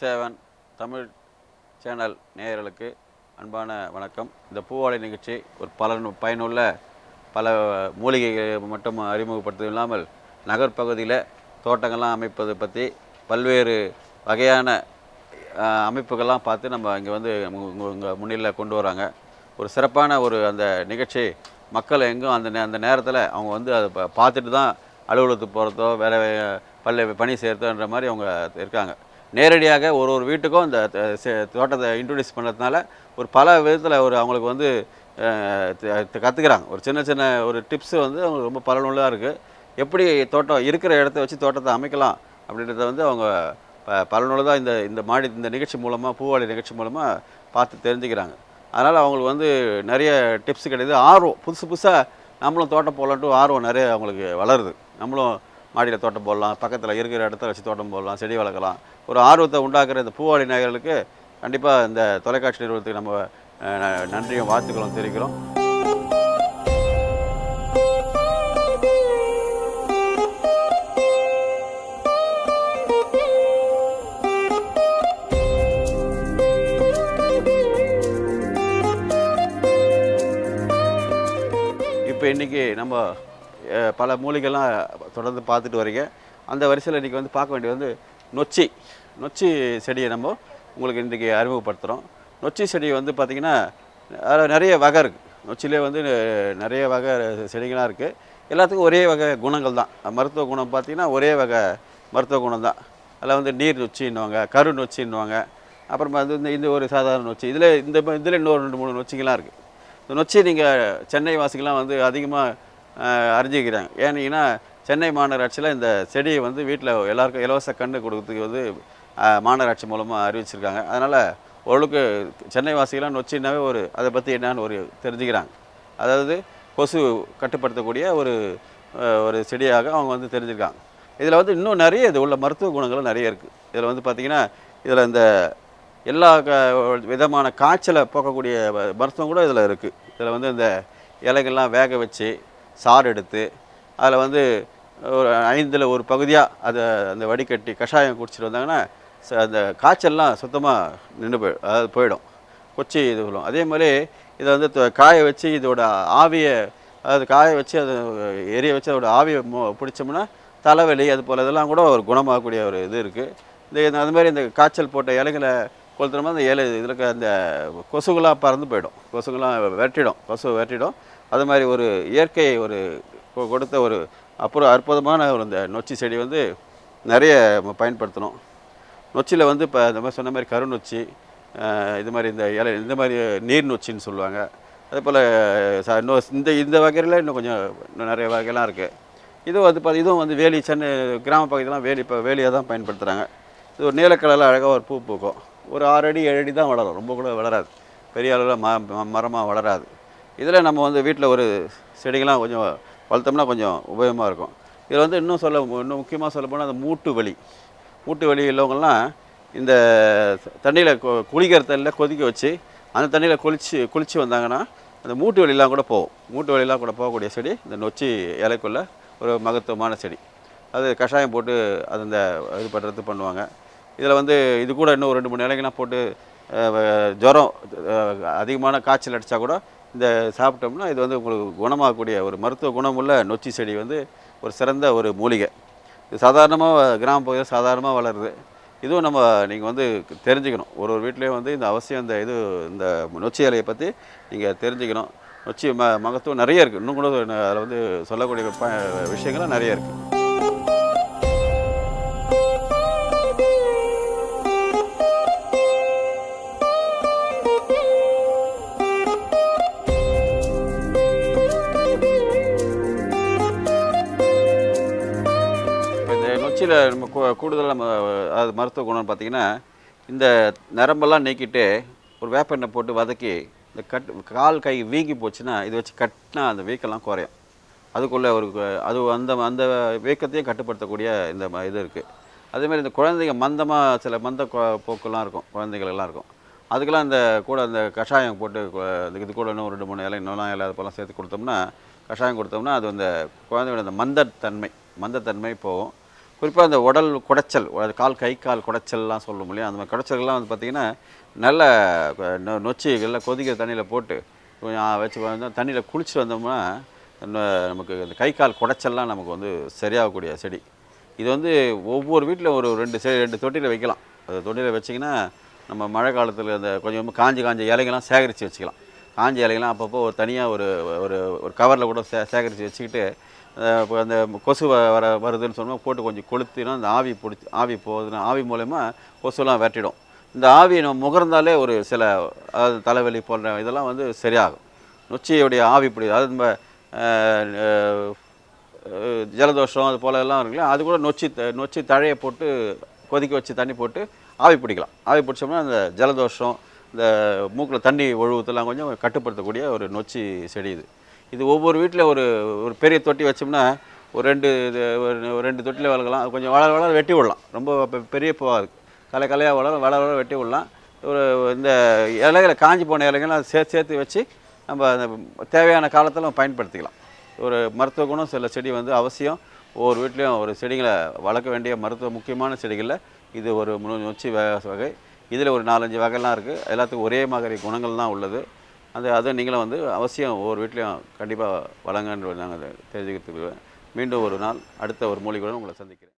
சேவன் Tamil channel நேயர்களுக்கு அன்பான வணக்கம். இந்த பூவாழை நிகழ்ச்சி ஒரு பயனுள்ள பல மூலிகைகளை மட்டும் அறிமுகப்படுத்துவது இல்லாமல் நகர்ப்பகுதியில் தோட்டங்கள்லாம் அமைப்பதை பற்றி பல்வேறு வகையான அமைப்புகள்லாம் பார்த்து நம்ம இங்கே வந்து உங்கள் முன்னிலையில் கொண்டு வராங்க. ஒரு சிறப்பான அந்த நிகழ்ச்சி மக்கள் எங்கும் அந்த நேரத்தில் அவங்க வந்து அதை பார்த்துட்டு தான் அலுவலகத்துக்கு போகிறதோ வேலை பணி செய்கிறதோன்ற மாதிரி அவங்க இருக்காங்க. நேரடியாக ஒரு வீட்டுக்கும் இந்த தோட்டத்தை இன்ட்ரடியூஸ் பண்ணுறதுனால பல விதத்தில் அவங்களுக்கு வந்து கற்றுக்கிறாங்க. ஒரு சின்ன ஒரு டிப்ஸு வந்து அவங்களுக்கு ரொம்ப பலனுள்ளதாக இருக்குது. எப்படி தோட்டம் இருக்கிற இடத்த வச்சு தோட்டத்தை அமைக்கலாம் அப்படின்றத வந்து அவங்க பலனுள்ளதாக இந்த நிகழ்ச்சி மூலமாக பூவாழை நிகழ்ச்சி மூலமாக பார்த்து தெரிஞ்சுக்கிறாங்க. அதனால் அவங்களுக்கு வந்து நிறைய டிப்ஸ் கிடையாது. ஆர்வம் புதுசாக நம்மளும் தோட்டம் போடலான்ட்டு ஆர்வம் நிறைய அவங்களுக்கு வளருது. நம்மளும் மாடியில் தோட்டம் போடலாம், பக்கத்தில் இருக்கிற இடத்த வச்சு தோட்டம் போடலாம், செடி வளர்க்கலாம். ஒரு ஆர்வத்தை உண்டாக்குற இந்த பூவாழை நேயர்களுக்கு கண்டிப்பாக இந்த தொலைக்காட்சி நிறுவனத்துக்கு நம்ம நன்றியும் வாழ்த்துக்களும் தெரிவிக்கிறோம். இப்போ இன்றைக்கி நம்ம பல மூலிகைலாம் தொடர்ந்து பார்த்துட்டு வரீங்க. அந்த வரிசையில் இன்றைக்கி வந்து பார்க்க வேண்டியது வந்து நொச்சி செடியை நம்ம உங்களுக்கு இன்றைக்கி அறிமுகப்படுத்துகிறோம். நொச்சி செடி வந்து பார்த்திங்கன்னா அதில் நிறைய வகை இருக்குது. நொச்சிலே வந்து நிறைய வகை செடிகளாக இருக்குது. எல்லாத்துக்கும் ஒரே வகை குணங்கள் தான். மருத்துவ குணம் பார்த்திங்கன்னா ஒரே வகை மருத்துவ குணம் தான். அதில் வந்து நீர் நொச்சின்னுவாங்க, கரு நொச்சின்னுவாங்க, அப்புறமா வந்து இந்த ஒரு சாதாரண நொச்சி. இதில் இன்னொரு 2-3 நொச்சிகள்லாம் இருக்குது. இந்த நொச்சி நீங்கள் சென்னை வாசிகள்லாம் வந்து அதிகமாக அறிஞ்சிக்கிறாங்க. ஏன்னீங்கன்னா சென்னை மாநகராட்சியில் இந்த செடியை வந்து வீட்டில் எல்லாருக்கும் இலவச கன்று கொடுக்கறதுக்கு வந்து மாநகராட்சி மூலமாக அறிவிச்சிருக்காங்க. அதனால் ஓரளவுக்கு சென்னை வாசிகளாம் நொச்சின்னாவே அதை பற்றி என்னன்னு தெரிஞ்சுக்கிறாங்க. அதாவது கொசு கட்டுப்படுத்தக்கூடிய ஒரு செடியாக அவங்க வந்து தெரிஞ்சுருக்காங்க. இதில் வந்து இன்னும் நிறைய இது உள்ள மருத்துவ குணங்களும் நிறைய இருக்குது. இதில் வந்து பார்த்திங்கன்னா இதில் இந்த எல்லா விதமான காய்ச்சலை போக்கக்கூடிய மருத்துவம் கூட இதில் இருக்குது. இதில் வந்து இந்த இலைகள்லாம் வேக வச்சு சாறு எடுத்து அதில் வந்து ஒரு 5ல் ஒரு பகுதியாக அந்த வடிகட்டி கஷாயம் குடிச்சிட்டு வந்தாங்கன்னா அந்த காய்ச்சல்லாம் சுத்தமாக நின்று போயிடும். கொச்சி இது சொல்லுவோம். அதே மாதிரி இதை வந்து காய வச்சு இதோட ஆவியை காய வச்சு அதை எரிய வச்சு அதோட ஆவியை பிடிச்சோம்னா தலைவலி அது போல் இதெல்லாம் கூட ஒரு குணமாகக்கூடிய ஒரு இது இருக்குது. அது மாதிரி இந்த காய்ச்சல் போட்ட இலைகளை கொளுத்துறோம்னா அந்த இதில் அந்த கொசுகளாக பறந்து போயிடும். கொசு வெட்டிடும். அது மாதிரி ஒரு இயற்கை கொடுத்த அற்புதமான இந்த நொச்சி செடி வந்து நிறைய பயன்படுத்தணும். நொச்சியில் வந்து இப்போ இந்த மாதிரி சொன்ன மாதிரி கரு நொச்சி, இது மாதிரி இந்த மாதிரி நீர் நொச்சின்னு சொல்லுவாங்க. அதே போல் இந்த வகையில் இன்னும் கொஞ்சம் நிறைய வகையெல்லாம் இருக்குது. இதுவும் வந்து சென்னை கிராம பகுதியெல்லாம் வேலியாக தான் பயன்படுத்துகிறாங்க. இது ஒரு நீலக்கலரில் அழகாக ஒரு பூ பூக்கும். ஒரு 6 அடி 7 அடி தான் வளரும், ரொம்ப கூட வளராது, பெரிய அளவில் மரமாக வளராது. இதில் நம்ம வந்து வீட்டில் ஒரு செடிகள்லாம் கொஞ்சம் வளர்த்தோம்னா கொஞ்சம் உபயோகமாக இருக்கும். இதில் வந்து இன்னும் முக்கியமாக சொல்ல போனால் அந்த மூட்டு வலி உள்ளவங்கள்லாம் இந்த தண்ணியில் குளிக்கிற தண்ணியில் கொதிக்க வச்சு அந்த தண்ணியில் குளித்து வந்தாங்கன்னா அந்த மூட்டு வலிலாம் கூட போகும். மூட்டு வலிலாம் கூட போகக்கூடிய செடி இந்த நொச்சி இலைக்குள்ள ஒரு மகத்துவமான செடி. அது கஷாயம் போட்டு அந்த இது பண்ணுறது பண்ணுவாங்க. இதில் வந்து இது கூட இன்னும் 2-3 இலைகள்லாம் போட்டு ஜுரம் அதிகமான காய்ச்சல் அடித்தா கூட இந்த சாப்பிட்டோம்னா இது வந்து உங்களுக்கு குணமாகக்கூடிய ஒரு மருத்துவ குணமுள்ள நொச்சி செடி வந்து ஒரு சிறந்த ஒரு மூலிகை. இது சாதாரணமாக கிராம பகுதியில் சாதாரணமாக வளருது. இதுவும் நீங்கள் வந்து தெரிஞ்சுக்கணும். ஒரு வீட்லேயும் வந்து இந்த அவசியம் இந்த நொச்சி இலையை பற்றி நீங்கள் தெரிஞ்சுக்கணும். நொச்சி மகத்துவம் நிறைய இருக்குது. இன்னும் கூட அதில் வந்து சொல்லக்கூடிய விஷயங்களும் நிறைய இருக்குது. நொச்சியில் நம்ம கூடுதலாக அது மருத்துவ குணம்னு பார்த்திங்கன்னா இந்த நரம்பெல்லாம் நீக்கிட்டு ஒரு வேப்பெண்ணெய் போட்டு வதக்கி இந்த கால் கை வீங்கி போச்சுன்னா இதை வச்சு கட்டினா அந்த வீக்கெல்லாம் குறையும். அதுக்குள்ளே அந்த வீக்கத்தையும் கட்டுப்படுத்தக்கூடிய இந்த இது இருக்குது. அதேமாதிரி இந்த குழந்தைங்க சில மந்த போக்கெல்லாம் இருக்கும், குழந்தைகளெல்லாம் இருக்கும். அதுக்கெல்லாம் அந்த கஷாயம் போட்டு இது கூட இன்னும் 2-3 இலை இன்னொலாம் இலை அது போலாம் சேர்த்து கொடுத்தோம்னா கஷாயம் கொடுத்தோம்னா அது அந்த குழந்தையோட அந்த மந்தத்தன்மை போகும். குறிப்பாக அந்த உடல் குடைச்சல், அது கை கால் குடைச்சல்லாம் சொல்லும் இல்லையா, அந்த மாதிரி குடைச்சல்கள்லாம் வந்து பார்த்திங்கன்னா நல்ல நொச்சிகளில் கொதிக்கிற தண்ணியில் போட்டு கொஞ்சம் வச்சு வந்து தண்ணியில் குளிச்சுட்டு வந்தோம்னா நமக்கு இந்த கை கால் குடைச்சல்லாம் நமக்கு வந்து சரியாகக்கூடிய செடி. இது வந்து ஒவ்வொரு வீட்டில் ஒரு 2 தொட்டியில் வைக்கலாம். அது தொட்டியில் வச்சிங்கன்னா நம்ம மழை காலத்தில் அந்த கொஞ்சம் காஞ்ச இலைகள்லாம் சேகரித்து வச்சுக்கலாம். காஞ்ச இலைகள்லாம் அப்பப்போ ஒரு தனியாக ஒரு ஒரு ஒரு கவரில் கூட சேகரித்து வச்சுக்கிட்டு இப்போ அந்த கொசு வருதுன்னு சொன்னால் போட்டு கொஞ்சம் கொளுத்தினா அந்த ஆவி போகுதுன்னா ஆவி மூலயமா கொசுலாம் விரட்டிடும். இந்த ஆவியை நம்ம முகர்ந்தாலே ஒரு சில அதாவது தலைவலி போன்ற இதெல்லாம் வந்து சரியாகும். நொச்சியுடைய ஆவி பிடி அதாவது நம்ம ஜலதோஷம் அது போல எல்லாம் இருக்குல்ல, அது கூட நொச்சி தழையை போட்டு கொதிக்க வச்சு தண்ணி போட்டு ஆவி பிடிக்கலாம். ஆவி பிடிச்சோம்னா அந்த ஜலதோஷம், இந்த மூக்கில் தண்ணி ஒழுகுதெல்லாம் கொஞ்சம் கட்டுப்படுத்தக்கூடிய ஒரு நொச்சி செடி இது. இது ஒவ்வொரு வீட்டில் ஒரு ஒரு பெரிய தொட்டி வச்சோம்னா ஒரு 2 தொட்டியில் வளர்க்கலாம். கொஞ்சம் வளர வெட்டி விடலாம். ரொம்ப பெரிய பூவாக கலையாக வளர வெட்டி விடலாம். ஒரு இந்த இலைகளை காஞ்சி போன இலைகள்லாம் சேர்த்து வச்சு நம்ம அந்த தேவையான காலத்தில் நம்ம பயன்படுத்திக்கலாம். ஒரு மருத்துவ குணம் சில செடி வந்து அவசியம். ஒவ்வொரு வீட்லேயும் ஒரு செடிகளை வளர்க்க வேண்டிய முக்கியமான செடிகளில் இது ஒரு நொச்சி வகை. இதில் ஒரு 4-5 வகைலாம் இருக்குது. எல்லாத்துக்கும் ஒரே மாதிரி குணங்கள் தான் உள்ளது. அதை நீங்களும் வந்து அவசியம் ஒவ்வொரு வீட்லேயும் கண்டிப்பாக வளங்கன்னு நாங்கள் தெரிஞ்சுக்கிறதுக்கு. மீண்டும் ஒரு நாள் அடுத்த ஒரு மூலிகையுடன் உங்களை சந்திக்கிறேன்.